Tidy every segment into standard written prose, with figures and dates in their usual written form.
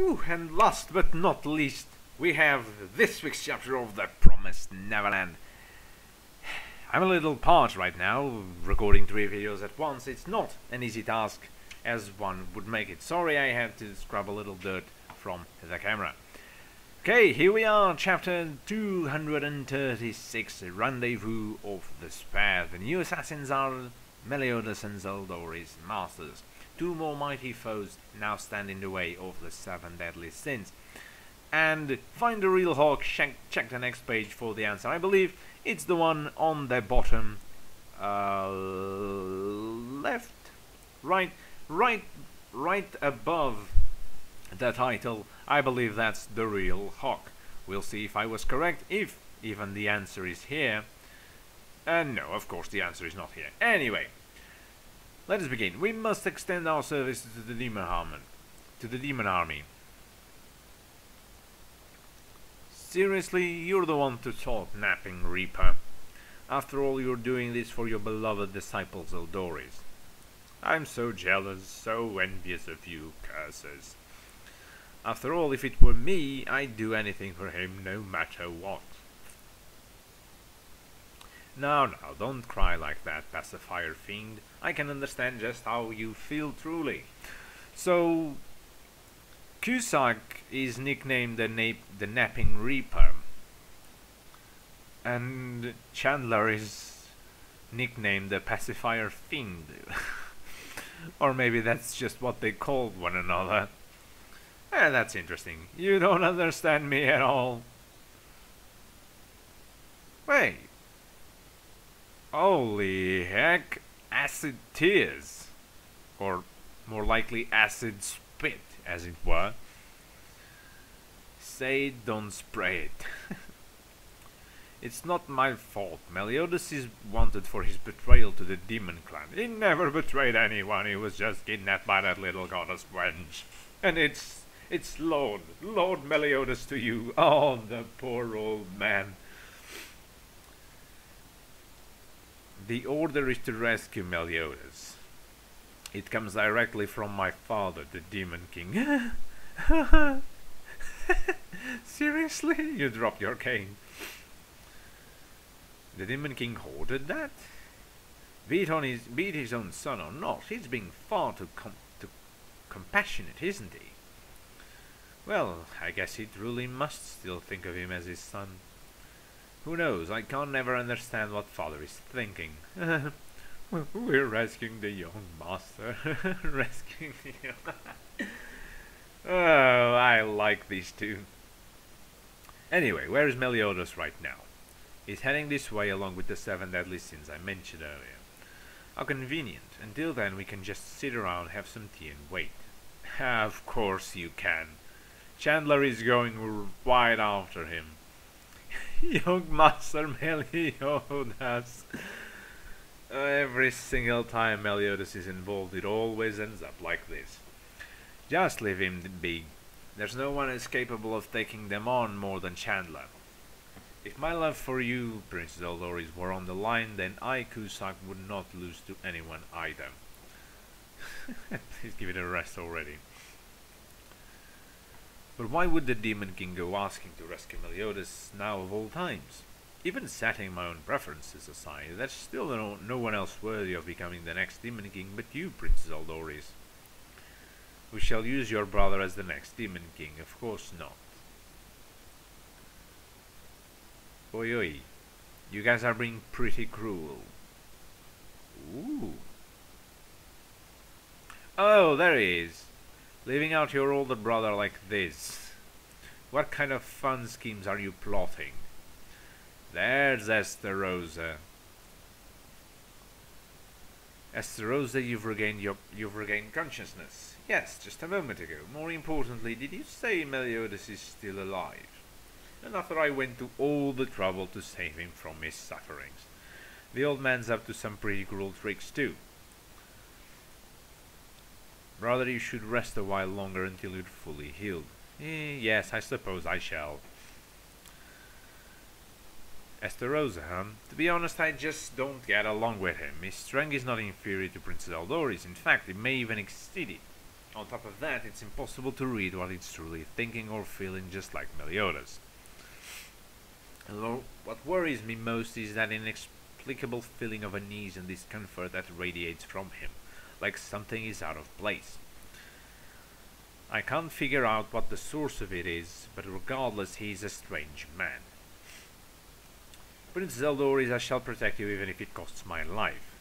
Whew, and last but not least, we have this week's chapter of The Promised Neverland. I'm a little parched right now, recording 3 videos at once. It's not an easy task, as one would make it. Sorry, I had to scrub a little dirt from the camera. Okay, here we are, chapter 236, Rendezvous of the Spare. The new assassins are Meliodas and Zeldori's masters. 2 more mighty foes now stand in the way of the 7 deadly sins. And find the real hawk, check the next page for the answer. I believe it's the one on the bottom left, right above the title. I believe that's the real hawk. We'll see if I was correct, if even the answer is here. No, of course the answer is not here. Anyway, let us begin. We must extend our services to the demon army. Seriously, you're the one to talk, napping Reaper. After all, you're doing this for your beloved disciple Zeldoris. I'm so jealous, so envious of you, curses. After all, if it were me, I'd do anything for him, no matter what. Now, don't cry like that, pacifier fiend. I can understand just how you feel, truly. So, Cusack is nicknamed the Napping Reaper, and Chandler is nicknamed the Pacifier Fiend. Or maybe that's just what they called one another. That's interesting. You don't understand me at all. Wait. Holy heck, acid tears. Or more likely acid spit, as it were. Say it, don't spray it. It's not my fault. Meliodas is wanted for his betrayal to the demon clan. He never betrayed anyone. He was just kidnapped by that little goddess wench. And it's Lord Meliodas to you. Oh, the poor old man. The order is to rescue Meliodas. It comes directly from my father, the Demon King. Seriously? You dropped your cane. The Demon King ordered that? Be it his own son or not, he's being far too compassionate, isn't he? Well, I guess he truly must still think of him as his son. Who knows, I can't never understand what father is thinking. We're rescuing the young master. Rescuing the young... Oh, I like these two. Anyway, where is Meliodas right now? He's heading this way along with the 7 deadly sins I mentioned earlier. How convenient. Until then we can just sit around, have some tea and wait. Of course you can. Chandler is going right after him. Young Master Meliodas. Every single time Meliodas is involved, it always ends up like this. Just leave him be. There's no one as capable of taking them on more than Chandler. If my love for you, Prince Zeldoris, were on the line, then I, Cusack, would not lose to anyone either. Please give it a rest already. But why would the Demon King go asking to rescue Meliodas now of all times? Even setting my own preferences aside, there's still no one else worthy of becoming the next Demon King but you, Prince Zeldoris. We shall use your brother as the next Demon King, of course not. Oi oi, you guys are being pretty cruel. Ooh. Oh, there he is. Leaving out your older brother like this. What kind of fun schemes are you plotting? There's Esterosa. Esterosa, you've regained consciousness. Yes, just a moment ago. More importantly, did you say Meliodas is still alive? And after I went to all the trouble to save him from his sufferings. The old man's up to some pretty cruel tricks too. Rather you should rest a while longer until you're fully healed. Yes, I suppose I shall. Esterosa, huh? To be honest, I just don't get along with him. His strength is not inferior to Prince Zeldoris. In fact, it may even exceed it. On top of that, it's impossible to read what it's truly thinking or feeling, just like Meliodas. Although, what worries me most is that inexplicable feeling of unease and discomfort that radiates from him, like something is out of place. I can't figure out what the source of it is, but regardless, he is a strange man. Prince Zeldor is I shall protect you even if it costs my life.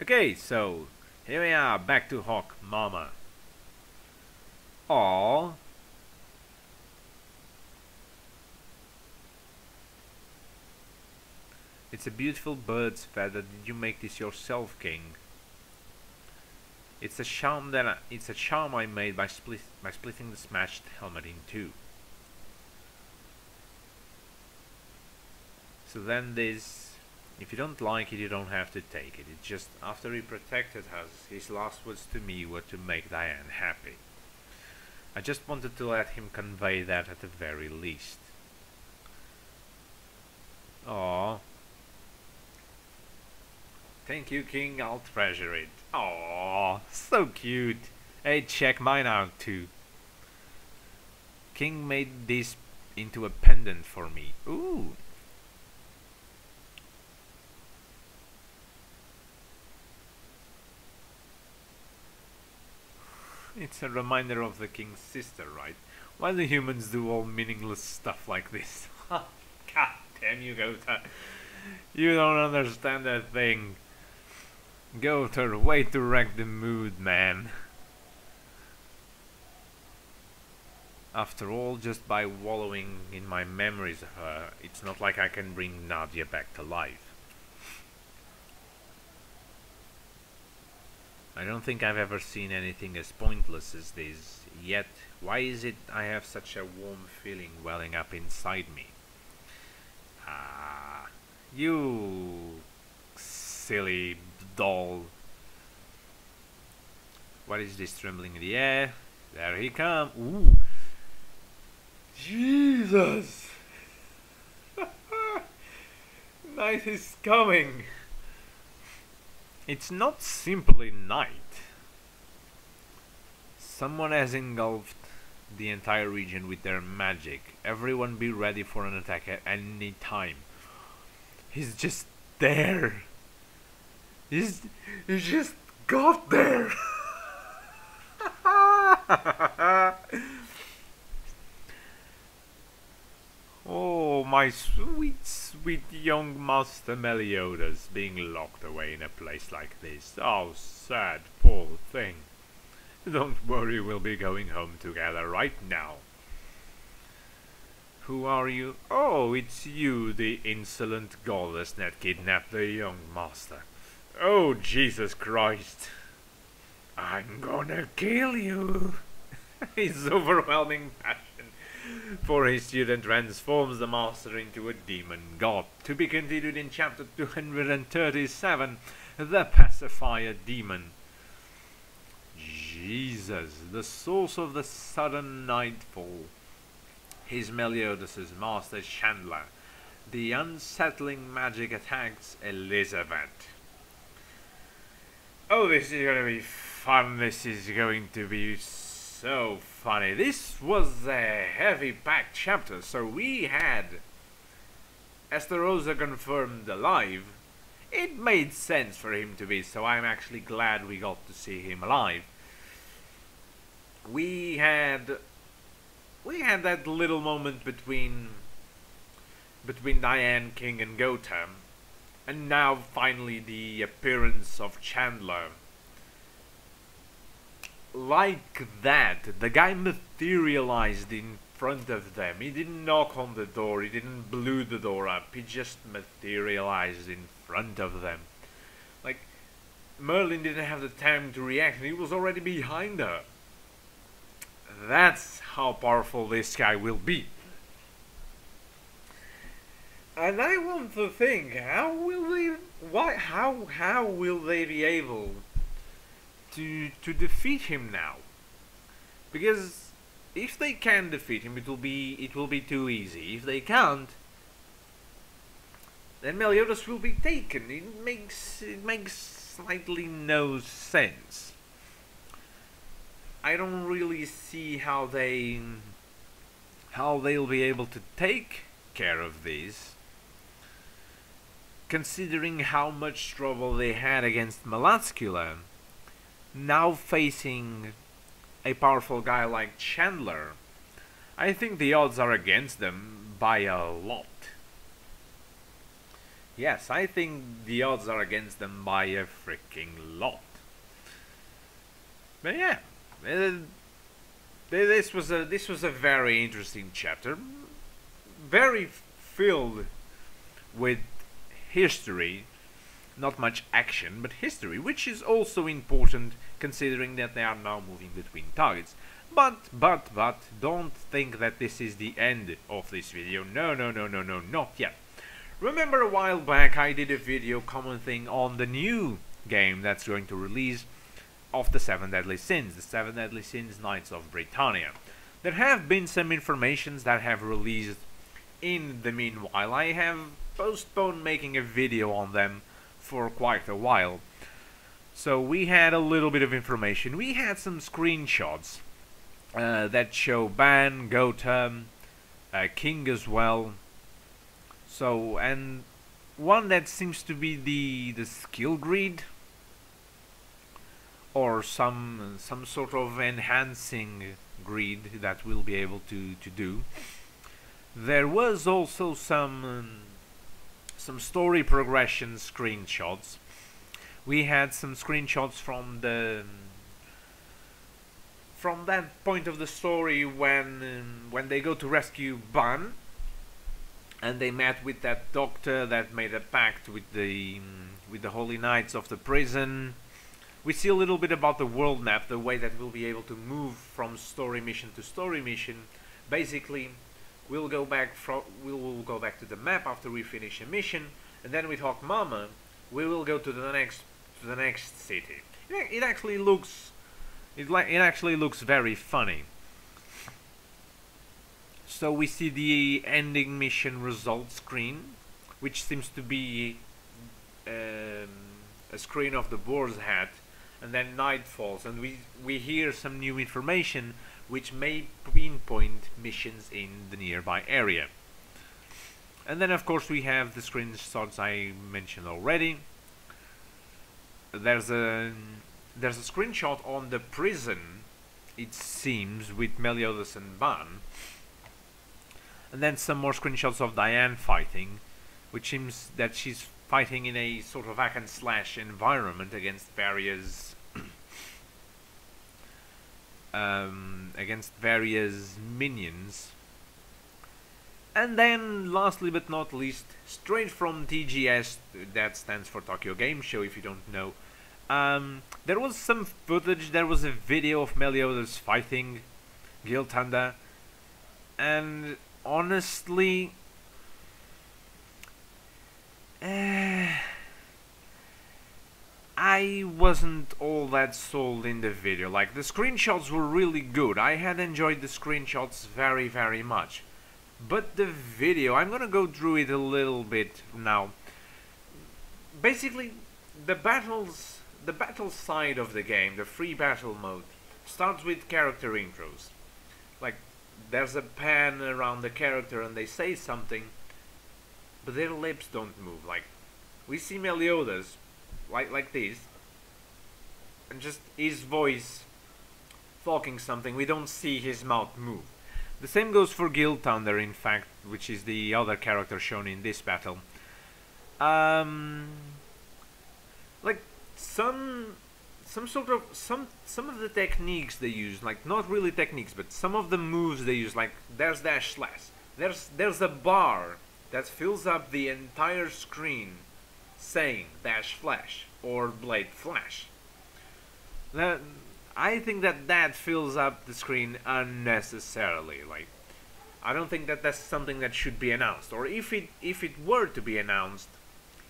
Okay, so here we are, back to Hawk Mama. Aww. It's a beautiful bird's feather. Did you make this yourself, King? It's a charm I made by splitting the smashed helmet in two. So then this, if you don't like it, you don't have to take it. It's just, after he protected us, his last words to me were to make Diane happy. I just wanted to let him convey that at the very least. Aww. Thank you, King, I'll treasure it. Aww, so cute. Hey, check mine out too. King made this into a pendant for me. Ooh. It's a reminder of the King's sister, right? Why do humans do all meaningless stuff like this? God damn you, Gotha. You don't understand that thing. Gotha, way to wreck the mood, man. After all, just by wallowing in my memories of her, it's not like I can bring Nadia back to life. I don't think I've ever seen anything as pointless as this, yet why is it I have such a warm feeling welling up inside me? Ah, you silly doll. What is this trembling in the air? There he comes. Ooh. Jesus! Night is coming. It's not simply night. Someone has engulfed the entire region with their magic. Everyone be ready for an attack at any time. He's just there. He just got there. Oh, my sweet, sweet young Master Meliodas being locked away in a place like this. Oh, sad, poor thing. Don't worry, we'll be going home together right now. Who are you? Oh, it's you, the insolent goddess that kidnapped the young master. Oh, Jesus Christ. I'm gonna kill you. His overwhelming passion for his student transforms the master into a demon god. To be continued in chapter 237, the pacifier demon. Jesus, the source of the sudden nightfall. His Meliodas' master Chandler. The unsettling magic attacks Elizabeth. Oh, this is gonna be fun. This is going to be so funny. This was a heavy-packed chapter, so we had Esterosa confirmed alive. It made sense for him to be, so I'm actually glad we got to see him alive. We had that little moment between Diane, King, and Gotha, and now finally the appearance of Chandler. Like that, the guy materialized in front of them. He didn't knock on the door, he didn't blow the door up, he just materialized in front of them. Like, Merlin didn't have the time to react and he was already behind her. That's how powerful this guy will be. And I want to think, how will they be able to defeat him now? Because if they can defeat him, it will be too easy. If they can't, then Meliodas will be taken. It makes slightly no sense. I don't really see how they'll be able to take care of these, considering how much trouble they had against Malascula, now facing a powerful guy like Chandler. I think the odds are against them by a lot. Yes, I think the odds are against them by a freaking lot. But yeah, this was a very interesting chapter, very filled with history, not much action, but history, which is also important considering that they are now moving between targets. But don't think that this is the end of this video. No, not yet. Remember a while back I did a video commenting on the new game that's going to release of the 7 Deadly Sins, the 7 Deadly Sins Knights of Britannia. There have been some informations that have released in the meanwhile. I have postponed making a video on them for quite a while. So we had a little bit of information. We had some screenshots that show Ban, Gautam, King as well. So, and one that seems to be the skill grid, or some sort of enhancing grid that we'll be able to do. There was also some story progression screenshots. We had some screenshots from that point of the story when they go to rescue Ban, and they met with that doctor that made a pact with the Holy Knights of the prison. We see a little bit about the world map, the way that we'll be able to move from story mission to story mission. Basically, we'll go back to the map after we finish a mission, and then with Hawk Mama, we will go to the next city. It actually looks very funny. So we see the ending mission results screen, which seems to be a screen of the boar's hat, and then night falls, and we hear some new information which may pinpoint missions in the nearby area. And then of course we have the screenshots I mentioned already. There's a screenshot on the prison, it seems, with Meliodas and Ban. And then some more screenshots of Diane fighting, which seems that she's fighting in a sort of hack and slash environment against various minions. And then lastly but not least, straight from TGS, that stands for Tokyo Game Show if you don't know, there was some footage, there was a video of Meliodas fighting Giltanda, and honestly, I wasn't all that sold in the video. Like, the screenshots were really good. I had enjoyed the screenshots very, very much. But the video, I'm gonna go through it a little bit now. Basically, the battle side of the game, the free battle mode, starts with character intros. Like, there's a pan around the character and they say something, but their lips don't move. Like, we see Meliodas like this, and just his voice talking something, we don't see his mouth move. The same goes for Giltanda, in fact, which is the other character shown in this battle. Like, some of the techniques they use, like, not really techniques, but some of the moves they use, like, there's dash slash, there's a bar that fills up the entire screen saying dash flash or blade flash. I think that fills up the screen unnecessarily. Like, I don't think that that's something that should be announced, or if it were to be announced,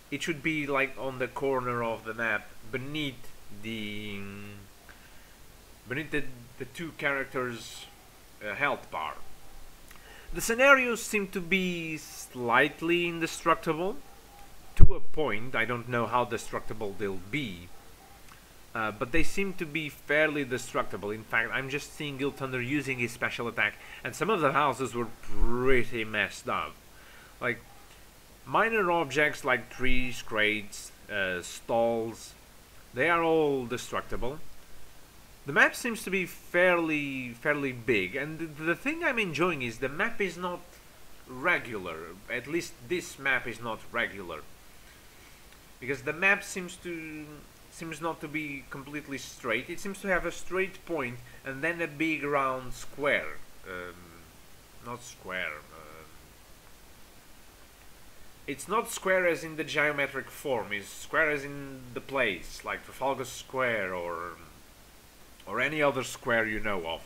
it should be like on the corner of the map beneath the two characters' health bar. The scenarios seem to be slightly indestructible to to a point. I don't know how destructible they'll be, but they seem to be fairly destructible. In fact, I'm just seeing Guild Thunder using his special attack, and some of the houses were pretty messed up. Like, minor objects like trees, crates, stalls, they are all destructible. The map seems to be fairly big, and the thing I'm enjoying is the map is not regular. At least this map is not regular, because the map seems not to be completely straight. It seems to have a straight point and then a big round square. Not square. It's not square as in the geometric form. It's square as in the place, like Trafalgar Square or any other square you know of,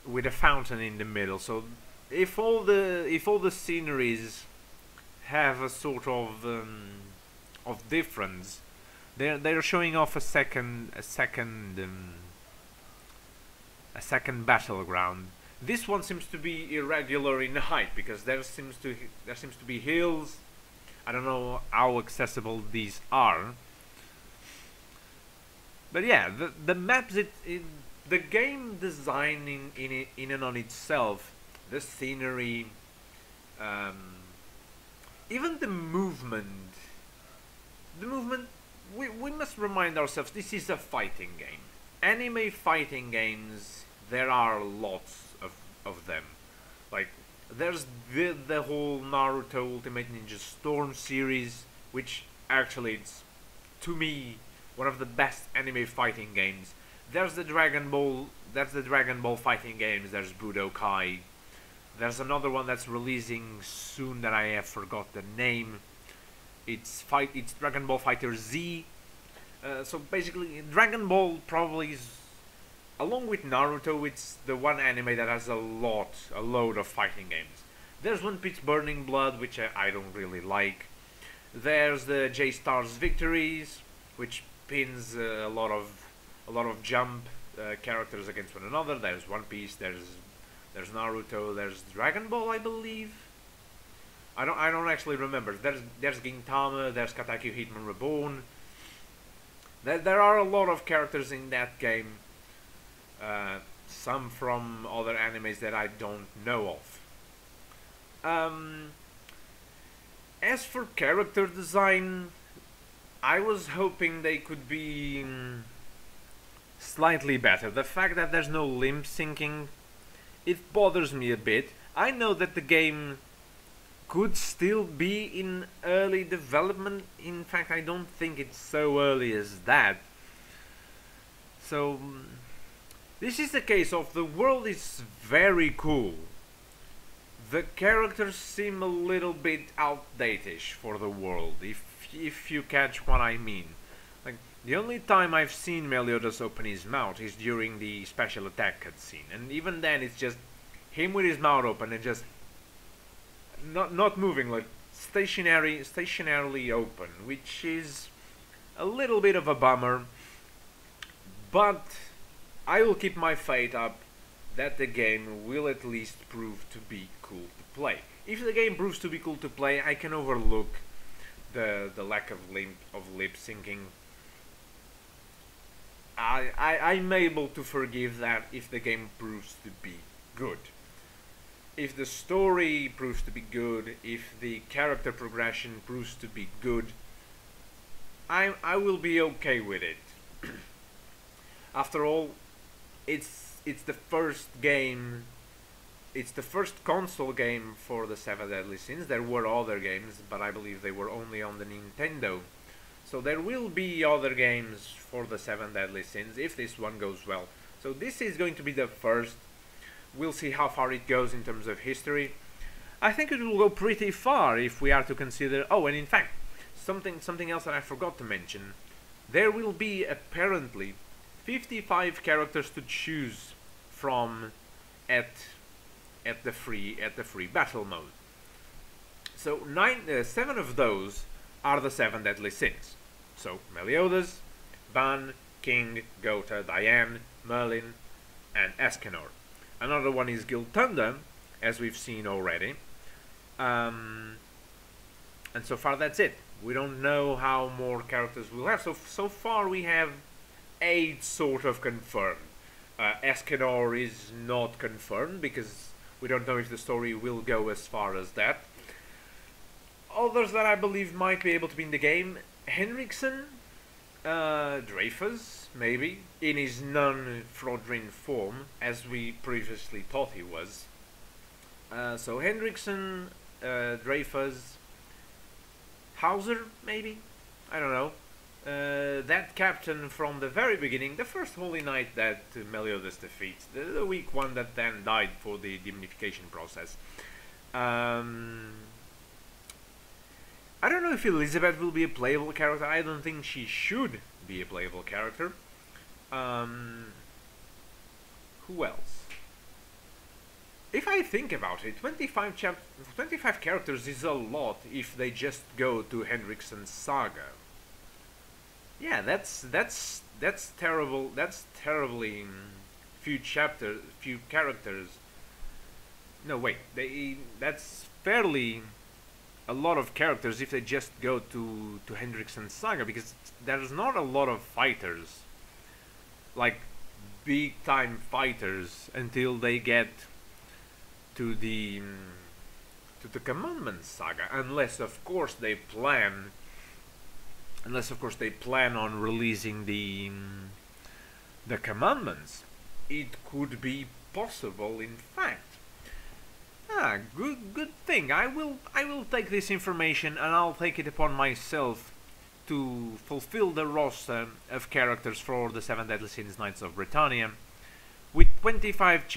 with a fountain in the middle. So if all the sceneries have a sort of difference, they're showing off a second battleground. This one seems to be irregular in height, because there seems to be hills. I don't know how accessible these are, but yeah, the maps, the game design in and on itself, the scenery, even the movement. We must remind ourselves, this is a fighting game. Anime fighting games, there are lots of them. Like, there's the whole Naruto Ultimate Ninja Storm series, which actually it's, to me, one of the best anime fighting games. There's the Dragon Ball fighting games. There's Budokai. There's another one that's releasing soon that I have forgot the name. It's Dragon Ball Fighter Z. So basically, Dragon Ball probably is, along with Naruto, it's the one anime that has a load of fighting games. There's One Piece Burning Blood, which I don't really like. There's the J-Stars Victories, which pins a lot of jump characters against one another. There's One Piece. There's Naruto. There's Dragon Ball, I believe. I don't actually remember. There's Gintama. There's Katakyu Hitman Reborn. There are a lot of characters in that game. Some from other animes that I don't know of. As for character design, I was hoping they could be slightly better. The fact that there's no limb syncing, it bothers me a bit. I know that the game could still be in early development. In fact, I don't think it's so early as that. So this is the case of, the world is very cool. The characters seem a little bit outdatish for the world, if you catch what I mean. Like, the only time I've seen Meliodas open his mouth is during the special attack cutscene, and even then it's just him with his mouth open and just not moving, like stationarily open, which is a little bit of a bummer. But I will keep my faith up that the game will at least prove to be cool to play. If the game proves to be cool to play, I can overlook the lack of lip syncing. I'm able to forgive that if the game proves to be good. If the story proves to be good, if the character progression proves to be good, I will be okay with it. After all, it's the first game, it's the first console game for the Seven Deadly Sins. There were other games, but I believe they were only on the Nintendo. So there will be other games for the Seven Deadly Sins if this one goes well. So this is going to be the first. We'll see how far it goes in terms of history. I think it will go pretty far if we are to consider... Oh, and in fact, something else that I forgot to mention. There will be apparently 55 characters to choose from at the free battle mode. So 7 of those are the 7 Deadly Sins. So Meliodas, Ban, King, Gotha, Diane, Merlin, and Escanor. Another one is Guild Thunder, as we've seen already. And so far that's it. We don't know how more characters we'll have. So far we have 8 sort of confirmed. Escanor is not confirmed because we don't know if the story will go as far as that. Others that I believe might be able to be in the game: Henriksen, Dreyfus, maybe, in his non-Frodrin form, as we previously thought he was. So Henriksen, Dreyfus, Hauser, maybe? I don't know. That captain from the very beginning, the first Holy Knight that Meliodas defeats, the weak one that then died for the demonification process. I don't know if Elizabeth will be a playable character. I don't think she should be a playable character. Who else? If I think about it, 25 characters is a lot if they just go to Henriksen's saga. Yeah, that's terrible. That's terribly few characters. No, wait. That's fairly a lot of characters if they just go to Henriksen's saga, because there's not a lot of fighters, like big time fighters, until they get to the Commandment saga, unless of course they plan on releasing the Commandments. It could be possible, in fact. Good thing. I will take this information and I'll take it upon myself to fulfill the roster of characters for the 7 Deadly Sins Knights of Britannia. With 25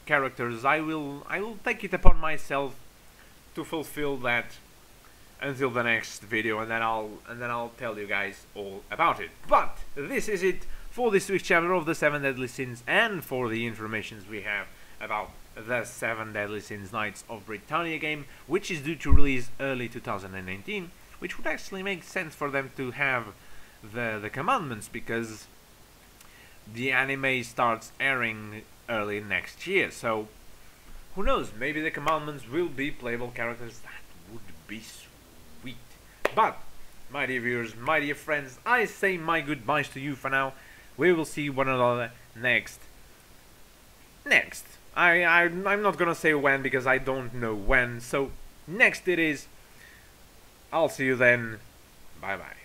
characters, I will take it upon myself to fulfill that until the next video, and then I'll tell you guys all about it. But this is it for this week's chapter of the 7 Deadly Sins, and for the informations we have about the 7 Deadly Sins Knights of Britannia game, which is due to release early 2019, which would actually make sense for them to have the Commandments, because the anime starts airing early next year. So who knows, maybe the Commandments will be playable characters. That would be sweet. But my dear viewers, my dear friends, I say my goodbyes to you for now. We will see one another next. I'm not gonna say when, because I don't know when. So next it is. I'll see you then. Bye bye.